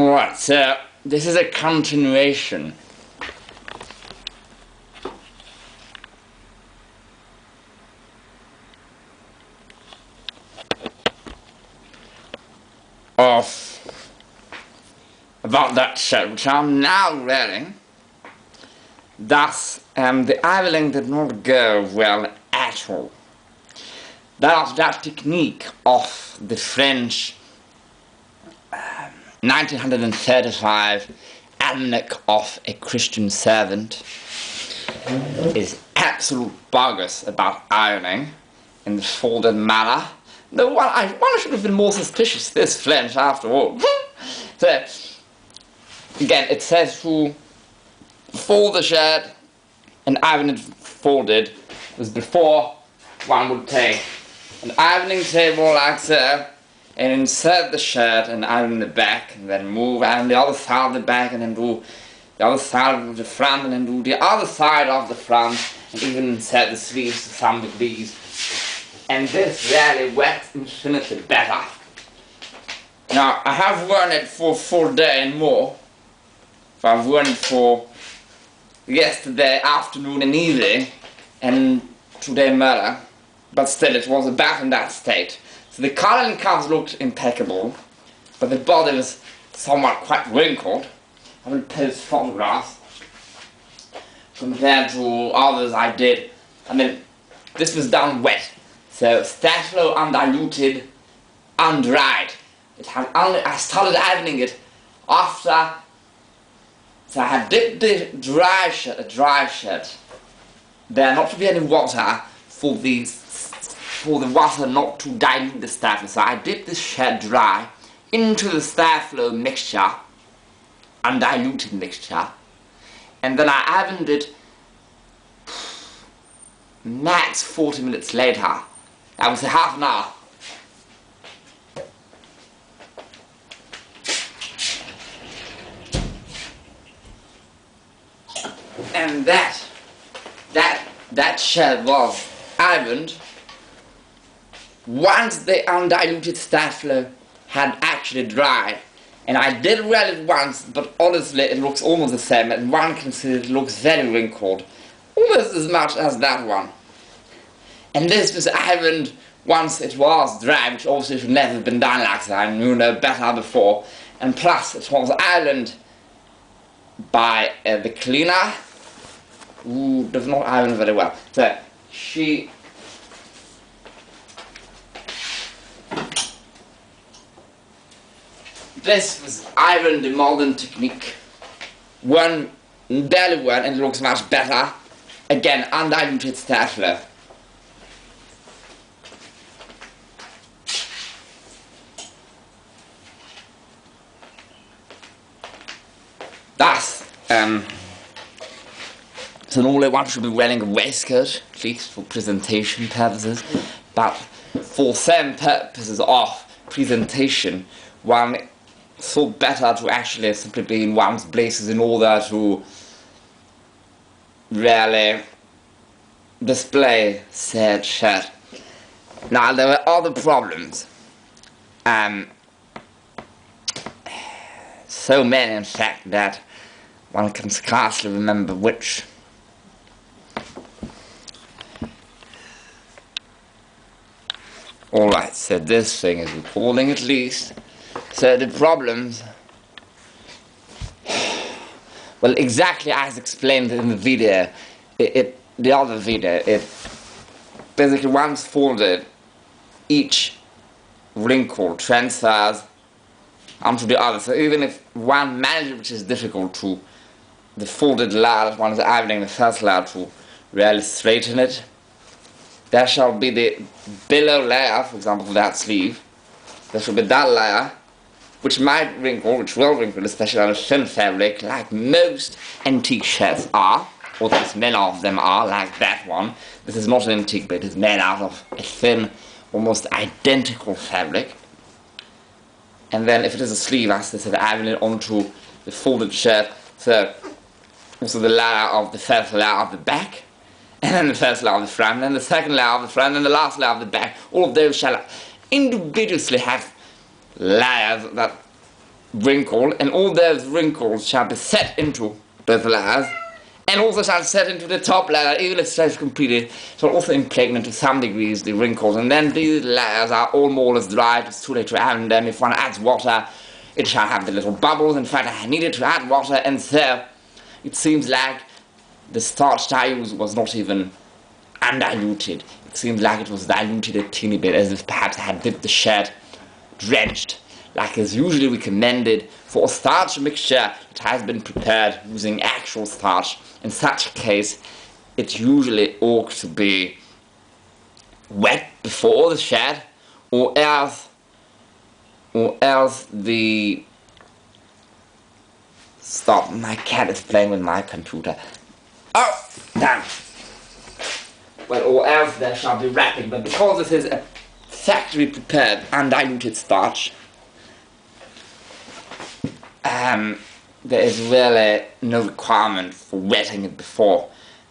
Alright, so this is a continuation of about that shirt which I'm now wearing. Thus, the ironing did not go well at all. That technique of the French 1935 Almanac of a Christian Servant is absolute bogus about ironing in the folded manner. No, one should have been more suspicious of this French after all. So, again, it says to fold the shirt and iron it folded, as before one would take an ironing table like so, and insert the shirt and iron the back, and then move iron the other side of the back, and then do the other side of the front, and then do the other side of the front, and even insert the sleeves to some degrees. And this really works infinitely better. Now, I have worn it for 4 days and more. So I've worn it for yesterday afternoon and evening, and today morning, but still it was about in that state. So the collar and cuffs looked impeccable, but the body was somewhat quite wrinkled. I will post photographs compared to others I did. I mean, this was done wet, so Staflo undiluted, undried. I started ironing it after. So I had dipped the dry shirt, there not to be any water for the water not to dilute the Staflo. So I dipped this shirt dry into the Staflo mixture, undiluted mixture, and then I ironed it max 40 minutes later. That was a half an hour. And that shirt was ironed once the undiluted Staflo had actually dried. And I did wear it once, but honestly it looks almost the same, and one can see it looks very wrinkled, almost as much as that one. And this was ironed once it was dry, which also should never have been done like that. I knew no better before. And plus it was ironed by the cleaner, who does not iron very well. So this was ironed the modern technique. One barely worn, and it looks much better. Again, undiluted Staflo. Thus, so normally one should be wearing a waistcoat, at least for presentation purposes, but for some purposes of presentation, one thought better to actually simply be in one's blazers in order to really display said shirt. Now, there were other problems. So many, in fact, that one can scarcely remember which. Alright, so this thing is recording at least. So the problems, well, exactly as explained in the video, the other video, it basically once folded, each wrinkle transfers onto the other. So even if one manages, which is difficult, to the folded layer, one is ironing the first layer to really straighten it, there shall be the below layer, for example, for that sleeve. There shall be that layer, which might wrinkle, which will wrinkle, especially on a thin fabric, like most antique shirts are, or at least many of them are, like that one. This is not an antique, but it is made out of a thin, almost identical fabric. And then if it is a sleeve, as I said, iron it onto the folded shirt, so also the layer of the first layer of the back, and then the first layer of the front, and then the second layer of the front, and the last layer of the back. All of those shall individually have layers that wrinkle, and all those wrinkles shall be set into those layers, and also shall set into the top layer, even if it's completed, shall also impregnate to some degrees the wrinkles, and then these layers are all more or less dry. It's too late to add them. If one adds water, it shall have the little bubbles. In fact, I needed to add water, and so it seems like the starch I used was not even undiluted. It seems like it was diluted a teeny bit, as if perhaps I had dipped the shed drenched, like is usually recommended for a starch mixture that has been prepared using actual starch. In such a case, it usually ought to be wet before the shed, or else the... Stop, my cat is playing with my computer. Oh, damn. Well, or else there shall be wrapping, but because this is a factory prepared undiluted starch, there is really no requirement for wetting it before.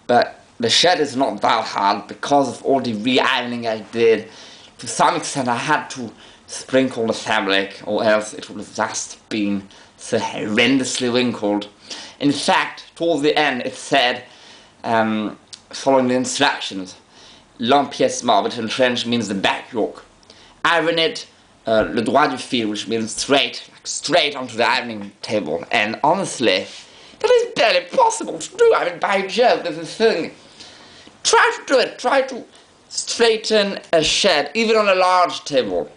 But the shed is not that hard because of all the re-ironing I did. To some extent I had to sprinkle the fabric, or else it would have just been so horrendously wrinkled. In fact, towards the end it said, following the instructions, l'empiècement, which in French means the back yoke. Iron it le droit du fil, which means straight, like straight onto the ironing table. And honestly, that is barely possible to do. I mean, by Jove, there's a thing. Try to do it. Try to straighten a shed, even on a large table.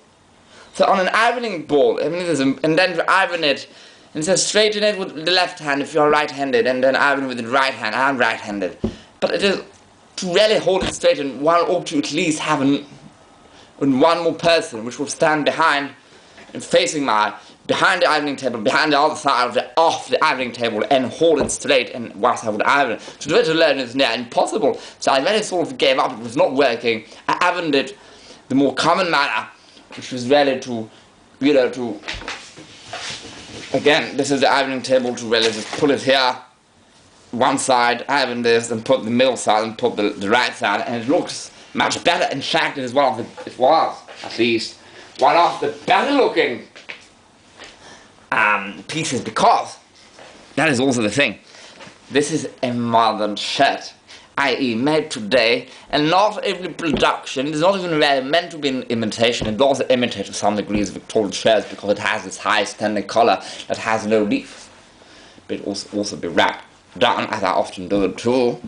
So on an ironing board, I mean, and then to iron it, and so straighten it with the left hand if you're right-handed, and then iron with the right hand. I'm right-handed. But it is, to really hold it straight, and one ought to at least have one more person, which will stand behind and facing behind the ironing table, behind the other side of the ironing table, and hold it straight, and whilst I would iron. To do it alone is near impossible, so I really sort of gave up. It was not working. I ironed it the more common manner, which was really to, again, this is the ironing table, to really just put it here, one side, iron this, and put the middle side, and put the right side, and it looks much better. In fact, it was at least one of the better looking pieces, because that is also the thing. This is a modern shed, i.e. made today, and not every production, it's not even really meant to be an imitation. It also imitates to some degrees Victorian sheds, because it has this high standing collar that has no leaf. But it also be wrapped down, as I often do it too.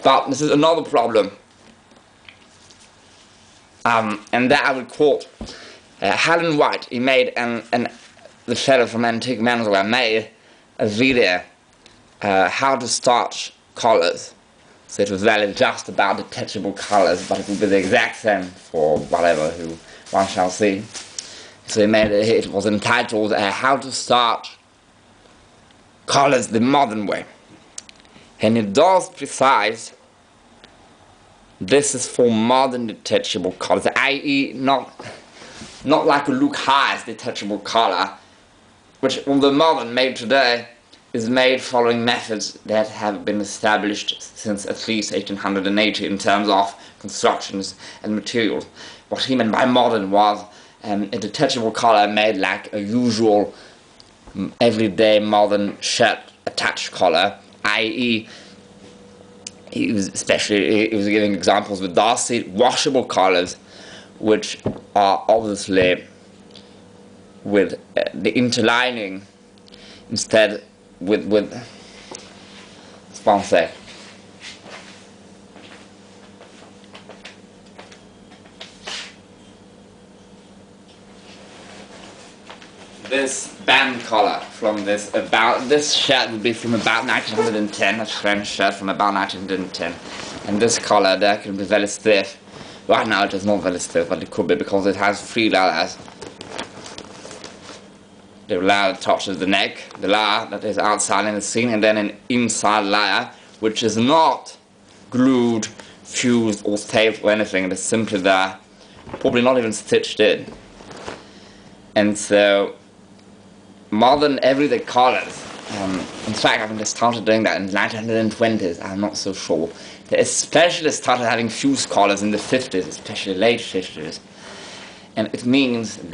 But this is another problem, and that I would quote Helen White. He made, the fellow from Antique Menswear made a video how to starch collars. So it was really just about detachable collars, but it would be the exact same for whatever who one shall see. So he made it was entitled How to Starch Collars the Modern Way. And it does precise this is for modern detachable collars, i.e. not like a Luke Hayes detachable collar, which on the modern made today is made following methods that have been established since at least 1880 in terms of constructions and materials. What he meant by modern was a detachable collar made like a usual everyday modern shirt attached collar, i.e. he was giving examples with Darcy washable collars, which are obviously with the interlining instead with one sec. This band collar from this shirt would be from about 1910, a French shirt from about 1910, and this collar there can be very stiff. Right now it is not very stiff, but it could be because it has three layers. The layer that touches the neck, the layer that is outside in the seam, and then an inside layer which is not glued, fused or taped or anything. It is simply there, probably not even stitched in. And so modern everyday collars, in fact I think they started doing that in the 1920s, I'm not so sure. They especially started having fused collars in the 50s, especially late 50s. And it means that